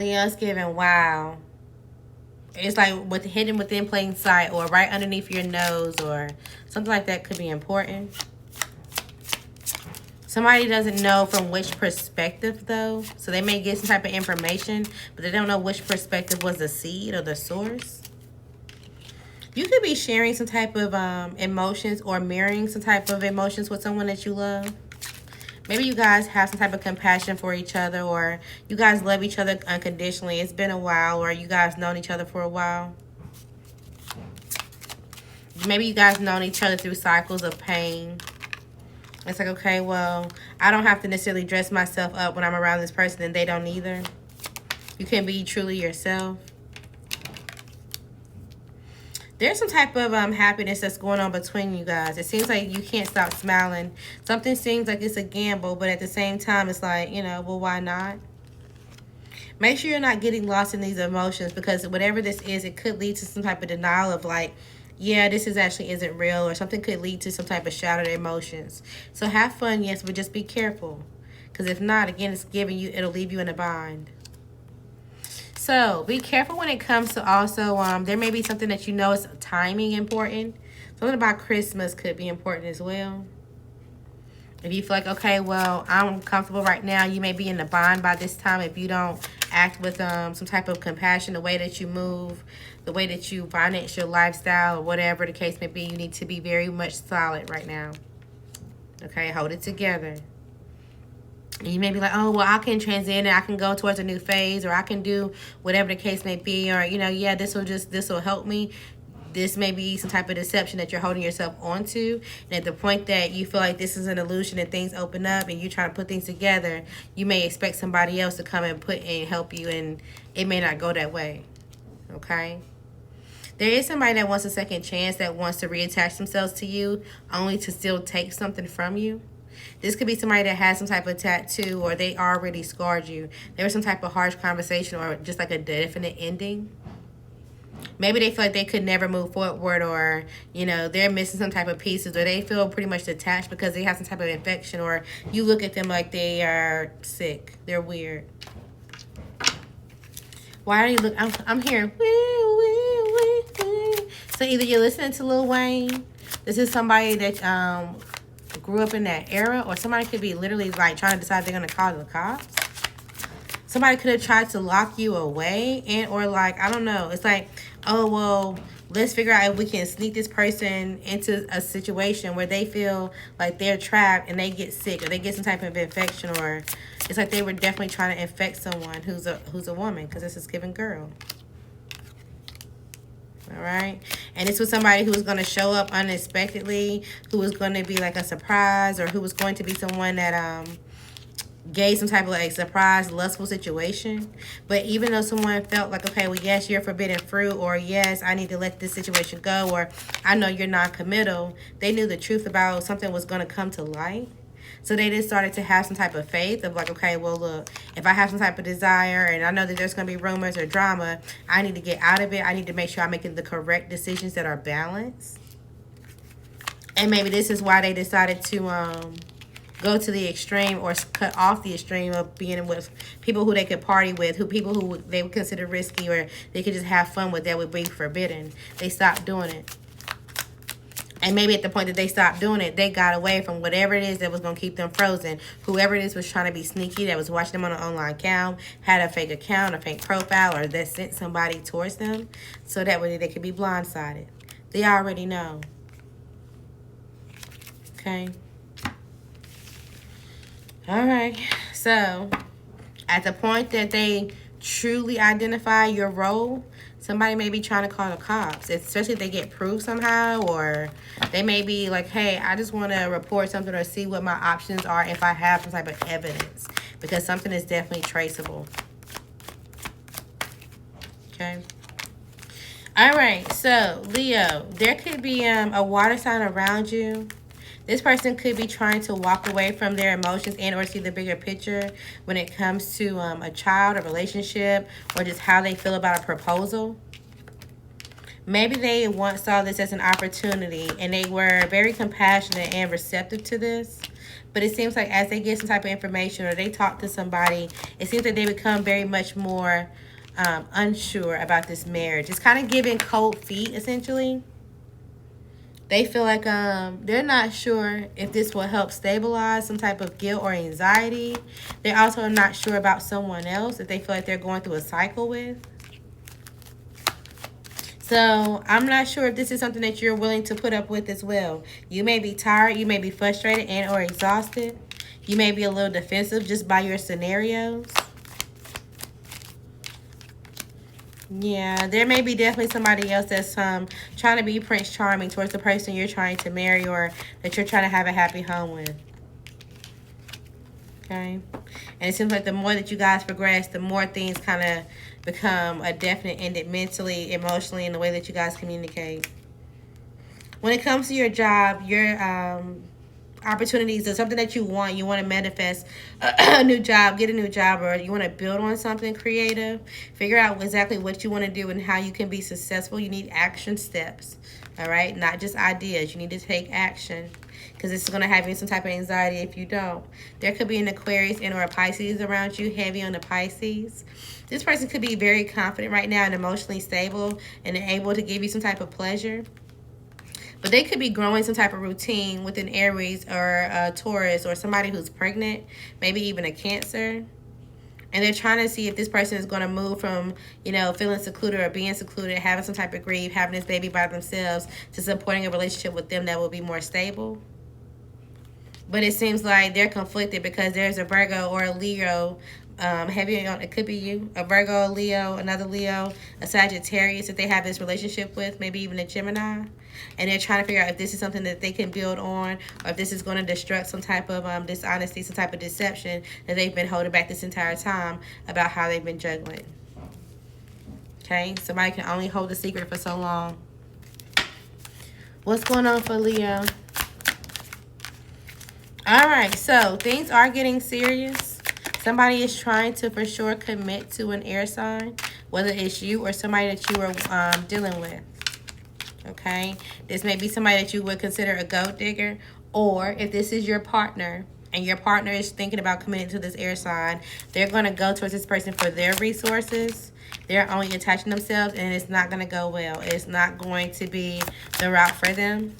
Leo's giving, wow. It's like with hidden within plain sight or right underneath your nose or something like that could be important. Somebody doesn't know from which perspective, though. So they may get some type of information, but they don't know which perspective was the seed or the source. You could be sharing some type of emotions or mirroring some type of emotions with someone that you love. Maybe you guys have some type of compassion for each other, or you guys love each other unconditionally. It's been a while, or you guys known each other for a while. Maybe you guys known each other through cycles of pain. It's like, okay, well, I don't have to necessarily dress myself up when I'm around this person, and they don't either. You can be truly yourself. There's some type of happiness that's going on between you guys. It seems like you can't stop smiling. Something seems like it's a gamble, but at the same time, it's like, you know, well, why not? Make sure you're not getting lost in these emotions, because whatever this is, it could lead to some type of denial of like, yeah, this is actually isn't real, or something could lead to some type of shattered emotions. So have fun, yes, but just be careful. Because if not, again, it's giving you, it'll leave you in a bind. So be careful when it comes to also, there may be something that you know is timing important. Something about Christmas could be important as well. If you feel like, okay, well, I'm comfortable right now, you may be in the bind by this time if you don't act with some type of compassion, the way that you move, the way that you finance your lifestyle, or whatever the case may be. You need to be very much solid right now. Okay, hold it together. And you may be like, oh, well, I can transition, I can go towards a new phase, or I can do whatever the case may be, or, you know, yeah, this will help me. This may be some type of deception that you're holding yourself onto. And at the point that you feel like this is an illusion and things open up and you're trying to put things together, you may expect somebody else to come and put and help you, and it may not go that way. Okay? There is somebody that wants a second chance, that wants to reattach themselves to you only to still take something from you. This could be somebody that has some type of tattoo, or they already scarred you. There was some type of harsh conversation, or just like a definite ending. Maybe they feel like they could never move forward, or, you know, they're missing some type of pieces, or they feel pretty much detached because they have some type of infection, or you look at them like they are sick. They're weird. Why are you look? I'm here. So either you're listening to Lil Wayne. This is somebody that grew up in that era, or somebody could be literally like trying to decide they're going to call the cops. Somebody could have tried to lock you away, and or like, I don't know. It's like, oh, well, let's figure out if we can sneak this person into a situation where they feel like they're trapped and they get sick, or they get some type of infection, or it's like they were definitely trying to infect someone who's a woman, because this is giving girl. All right. And this was somebody who was going to show up unexpectedly, who was going to be like a surprise, or who was going to be someone that gave some type of like surprise, lustful situation. But even though someone felt like, okay, well, yes, you're forbidden fruit, or yes, I need to let this situation go, or I know you're non-committal, they knew the truth about something was going to come to light. So they just started to have some type of faith of like, okay, well, look, if I have some type of desire and I know that there's going to be rumors or drama, I need to get out of it. I need to make sure I'm making the correct decisions that are balanced. And maybe this is why they decided to go to the extreme, or cut off the extreme of being with people who they could party with, people who they would consider risky, or they could just have fun with, that would be forbidden. They stopped doing it. And maybe at the point that they stopped doing it, they got away from whatever it is that was going to keep them frozen. Whoever it is was trying to be sneaky, that was watching them on an online account, had a fake account, a fake profile, or that sent somebody towards them, so that way they could be blindsided. They already know. Okay. All right. So at the point that they truly identify your role, somebody may be trying to call the cops, especially if they get proof somehow, or they may be like, hey, I just want to report something or see what my options are if I have some type of evidence, because something is definitely traceable. Okay. All right. So, Leo, there could be a water sign around you. This person could be trying to walk away from their emotions and or see the bigger picture when it comes to a child, a relationship, or just how they feel about a proposal. Maybe they once saw this as an opportunity and they were very compassionate and receptive to this. But it seems like as they get some type of information or they talk to somebody, it seems that they become very much more unsure about this marriage. It's kind of giving cold feet, essentially. They feel like they're not sure if this will help stabilize some type of guilt or anxiety. They're also not sure about someone else that they feel like they're going through a cycle with. So I'm not sure if this is something that you're willing to put up with as well. You may be tired, you may be frustrated and or exhausted. You may be a little defensive just by your scenarios. Yeah, there may be definitely somebody else that's trying to be Prince Charming towards the person you're trying to marry or that you're trying to have a happy home with. Okay? And it seems like the more that you guys progress, the more things kind of become a definite ended mentally, emotionally, in the way that you guys communicate. When it comes to your job, your opportunities or something that you want to manifest a new job, get a new job, or you want to build on something creative, figure out exactly what you want to do and how you can be successful. You need action steps, all right? Not just ideas. You need to take action because it's going to have you some type of anxiety if you don't. There could be an Aquarius and or a Pisces around you, heavy on the Pisces. This person could be very confident right now and emotionally stable and able to give you some type of pleasure. But they could be growing some type of routine with an Aries or a Taurus or somebody who's pregnant, maybe even a Cancer. And they're trying to see if this person is going to move from, you know, feeling secluded or being secluded, having some type of grief, having this baby by themselves, to supporting a relationship with them that will be more stable. But it seems like they're conflicted because there's a Virgo or a Leo, heavy on, it could be you, a Virgo, a Leo, another Leo, a Sagittarius that they have this relationship with, maybe even a Gemini. And they're trying to figure out if this is something that they can build on or if this is going to destruct some type of dishonesty, some type of deception that they've been holding back this entire time about how they've been juggling. Okay, somebody can only hold a secret for so long. What's going on for Leo? All right, so things are getting serious. Somebody is trying to for sure commit to an air sign, whether it's you or somebody that you are dealing with. Okay, this may be somebody that you would consider a gold digger, or if this is your partner and your partner is thinking about committing to this air sign, they're going to go towards this person for their resources. They're only attaching themselves, and it's not going to go well. It's not going to be the route for them.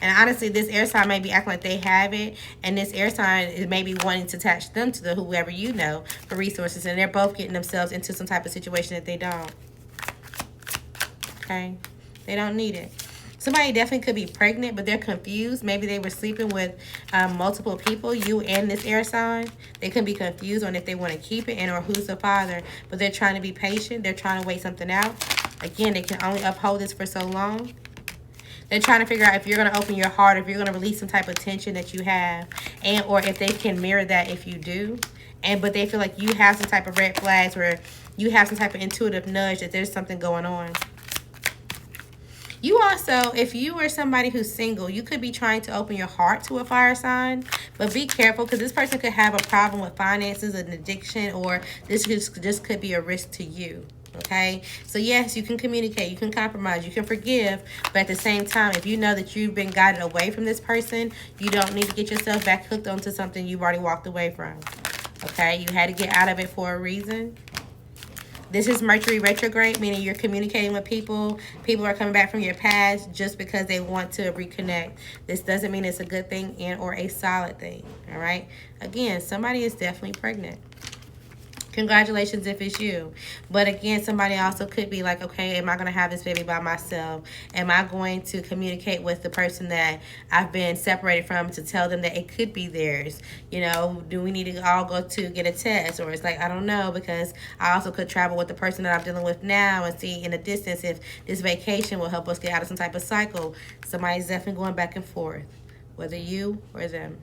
And honestly, this air sign may be acting like they have it, and this air sign is maybe wanting to attach them to whoever you know for resources, and they're both getting themselves into some type of situation that they don't. Okay? They don't need it. Somebody definitely could be pregnant, but they're confused. Maybe they were sleeping with multiple people, you and this air sign. They could be confused on if they want to keep it and or who's the father, but they're trying to be patient. They're trying to wait something out. Again, they can only uphold this for so long. They're trying to figure out if you're going to open your heart, if you're going to release some type of tension that you have, and or if they can mirror that if you do. But they feel like you have some type of red flags or you have some type of intuitive nudge that there's something going on. You also, if you are somebody who's single, you could be trying to open your heart to a fire sign. But be careful because this person could have a problem with finances, an addiction, or this just could be a risk to you. Okay? So yes, you can communicate, you can compromise, you can forgive. But at the same time, if you know that you've been guided away from this person, you don't need to get yourself back hooked onto something you've already walked away from. Okay? You had to get out of it for a reason. This is Mercury retrograde, meaning you're communicating with people. People are coming back from your past just because they want to reconnect. This doesn't mean it's a good thing and or a solid thing, all right? Again, somebody is definitely pregnant. Congratulations if it's you. But again, somebody also could be like, okay, am I going to have this baby by myself? Am I going to communicate with the person that I've been separated from to tell them that it could be theirs? You know, do we need to all go to get a test? Or it's like, I don't know, because I also could travel with the person that I'm dealing with now and see in the distance if this vacation will help us get out of some type of cycle. Somebody's definitely going back and forth, whether you or them.